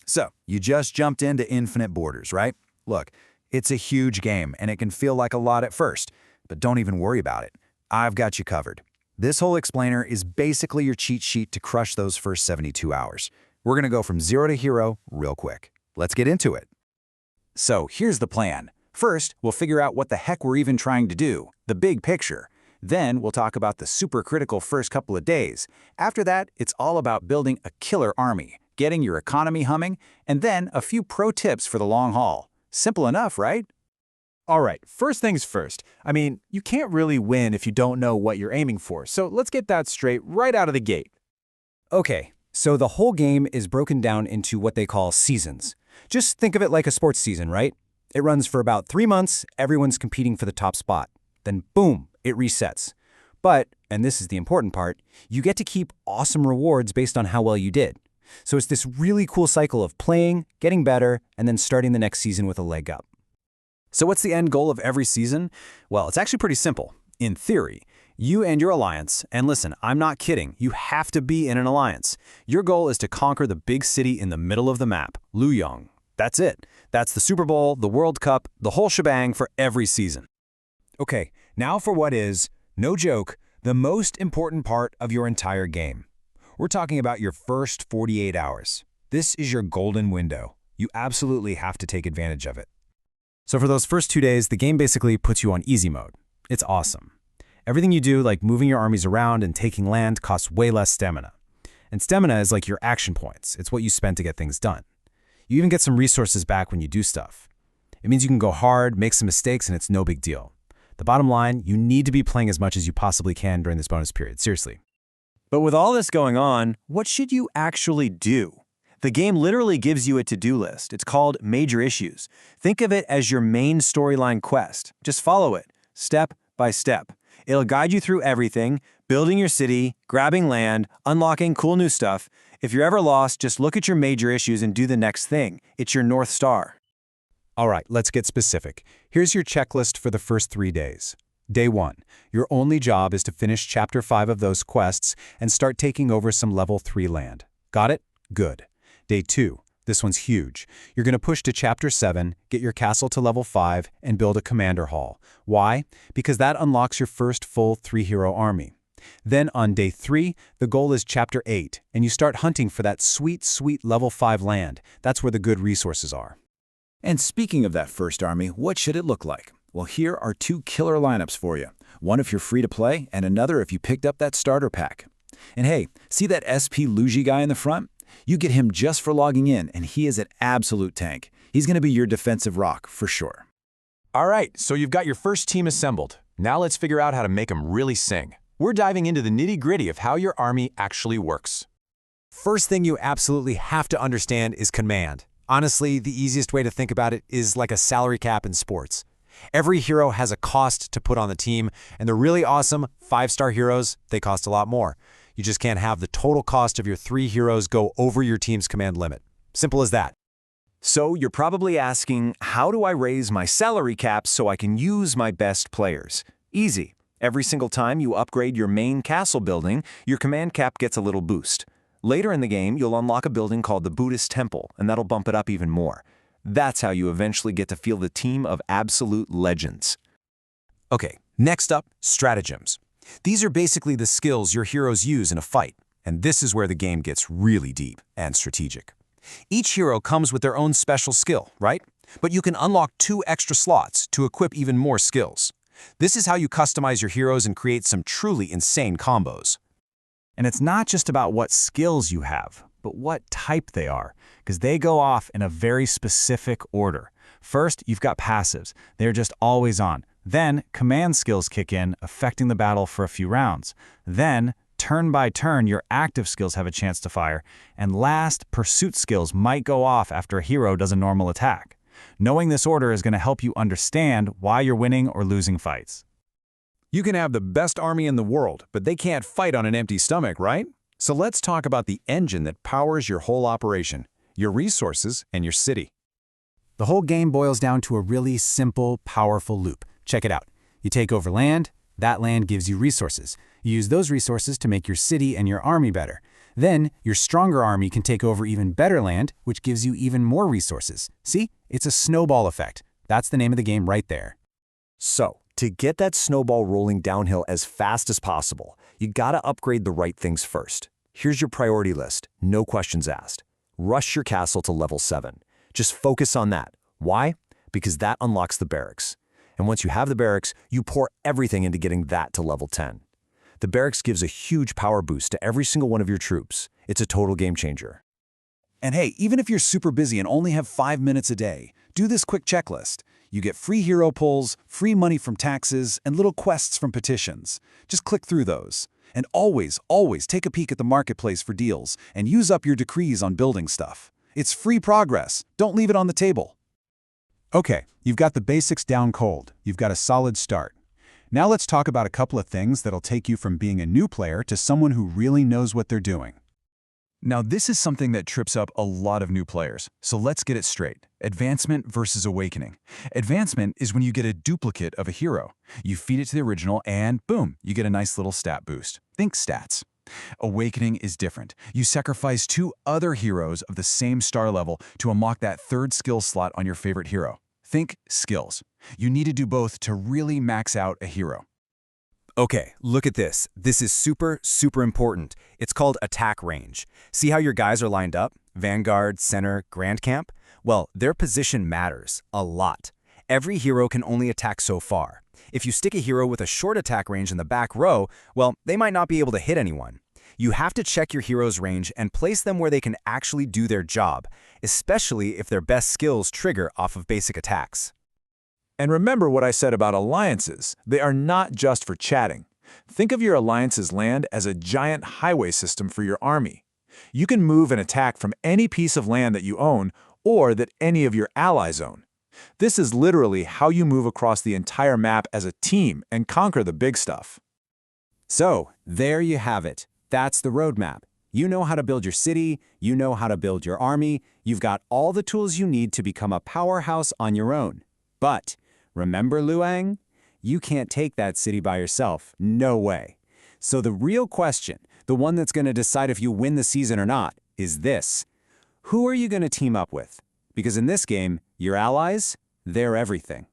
So, you just jumped into Infinite Borders, right? Look, it's a huge game, and it can feel like a lot at first, but don't even worry about it. I've got you covered. This whole explainer is basically your cheat sheet to crush those first 72 hours. We're gonna go from zero to hero real quick. Let's get into it. So here's the plan. First, we'll figure out what the heck we're even trying to do, the big picture. Then we'll talk about the super critical first couple of days. After that, it's all about building a killer army, getting your economy humming, and then a few pro tips for the long haul. Simple enough, right? All right, first things first. I mean, you can't really win if you don't know what you're aiming for, so let's get that straight right out of the gate. Okay, so the whole game is broken down into what they call seasons. Just think of it like a sports season, right? It runs for about 3 months, everyone's competing for the top spot. Then boom, it resets. But, and this is the important part, you get to keep awesome rewards based on how well you did. So it's this really cool cycle of playing, getting better, and then starting the next season with a leg up. So what's the end goal of every season? Well, it's actually pretty simple. In theory, you and your alliance, and listen, I'm not kidding, you have to be in an alliance. Your goal is to conquer the big city in the middle of the map, Luoyang. That's it. That's the Super Bowl, the World Cup, the whole shebang for every season. Okay, now for what is, no joke, the most important part of your entire game. We're talking about your first 48 hours. This is your golden window. You absolutely have to take advantage of it. So for those first 2 days, the game basically puts you on easy mode. It's awesome. Everything you do, like moving your armies around and taking land, costs way less stamina. And stamina is like your action points. It's what you spend to get things done. You even get some resources back when you do stuff. It means you can go hard, make some mistakes, and it's no big deal. The bottom line, you need to be playing as much as you possibly can during this bonus period, seriously. But with all this going on, what should you actually do? The game literally gives you a to-do list. It's called Major Issues. Think of it as your main storyline quest. Just follow it, step by step. It'll guide you through everything, building your city, grabbing land, unlocking cool new stuff. If you're ever lost, just look at your major issues and do the next thing. It's your North Star. All right, let's get specific. Here's your checklist for the first 3 days. Day 1, your only job is to finish Chapter 5 of those quests and start taking over some Level 3 land. Got it? Good. Day 2, this one's huge. You're going to push to Chapter 7, get your castle to Level 5, and build a commander hall. Why? Because that unlocks your first full 3-hero army. Then on Day 3, the goal is Chapter 8, and you start hunting for that sweet, sweet Level 5 land. That's where the good resources are. And speaking of that first army, what should it look like? Well, here are 2 killer lineups for you. One if you're free to play, and another if you picked up that starter pack. And hey, see that SP Luigi guy in the front? You get him just for logging in, and he is an absolute tank. He's going to be your defensive rock, for sure. All right, so you've got your first team assembled. Now let's figure out how to make them really sing. We're diving into the nitty-gritty of how your army actually works. First thing you absolutely have to understand is command. Honestly, the easiest way to think about it is like a salary cap in sports. Every hero has a cost to put on the team, and the really awesome 5-star heroes, they cost a lot more. You just can't have the total cost of your 3 heroes go over your team's command limit. Simple as that. So you're probably asking, how do I raise my salary cap so I can use my best players? Easy. Every single time you upgrade your main castle building, your command cap gets a little boost. Later in the game, you'll unlock a building called the Buddhist Temple, and that'll bump it up even more. That's how you eventually get to feel the team of absolute legends. Okay, next up, stratagems. These are basically the skills your heroes use in a fight, and this is where the game gets really deep and strategic. Each hero comes with their own special skill, right? But you can unlock 2 extra slots to equip even more skills. This is how you customize your heroes and create some truly insane combos. And it's not just about what skills you have, but what type they are, because they go off in a very specific order. First, you've got passives. They're just always on. Then, command skills kick in, affecting the battle for a few rounds. Then, turn by turn, your active skills have a chance to fire. And last, pursuit skills might go off after a hero does a normal attack. Knowing this order is going to help you understand why you're winning or losing fights. You can have the best army in the world, but they can't fight on an empty stomach, right? So let's talk about the engine that powers your whole operation, your resources, and your city. The whole game boils down to a really simple, powerful loop. Check it out. You take over land, that land gives you resources. You use those resources to make your city and your army better. Then, your stronger army can take over even better land, which gives you even more resources. See? It's a snowball effect. That's the name of the game right there. So, to get that snowball rolling downhill as fast as possible, you gotta upgrade the right things first. Here's your priority list, no questions asked. Rush your castle to level 7. Just focus on that. Why? Because that unlocks the barracks. And once you have the barracks, you pour everything into getting that to level 10. The barracks gives a huge power boost to every single one of your troops. It's a total game changer. And hey, even if you're super busy and only have 5 minutes a day, do this quick checklist. You get free hero pulls, free money from taxes, and little quests from petitions. Just click through those. And always, always take a peek at the marketplace for deals and use up your decrees on building stuff. It's free progress. Don't leave it on the table. Okay, you've got the basics down cold. You've got a solid start. Now let's talk about a couple of things that'll take you from being a new player to someone who really knows what they're doing. Now, this is something that trips up a lot of new players, so let's get it straight. Advancement versus Awakening. Advancement is when you get a duplicate of a hero. You feed it to the original and boom, you get a nice little stat boost. Think stats. Awakening is different. You sacrifice 2 other heroes of the same star level to unlock that 3rd skill slot on your favorite hero. Think skills. You need to do both to really max out a hero. Okay, look at this. This is super, super important. It's called attack range. See how your guys are lined up? Vanguard, Center, Grand Camp? Well, their position matters a lot. Every hero can only attack so far. If you stick a hero with a short attack range in the back row, well, they might not be able to hit anyone. You have to check your hero's range and place them where they can actually do their job, especially if their best skills trigger off of basic attacks. And remember what I said about alliances. They are not just for chatting. Think of your alliance's land as a giant highway system for your army. You can move and attack from any piece of land that you own or that any of your allies own. This is literally how you move across the entire map as a team and conquer the big stuff. So, there you have it. That's the roadmap. You know how to build your city, you know how to build your army, you've got all the tools you need to become a powerhouse on your own. But remember, Luang? You can't take that city by yourself. No way. So the real question, the one that's going to decide if you win the season or not, is this. Who are you going to team up with? Because in this game, your allies, they're everything.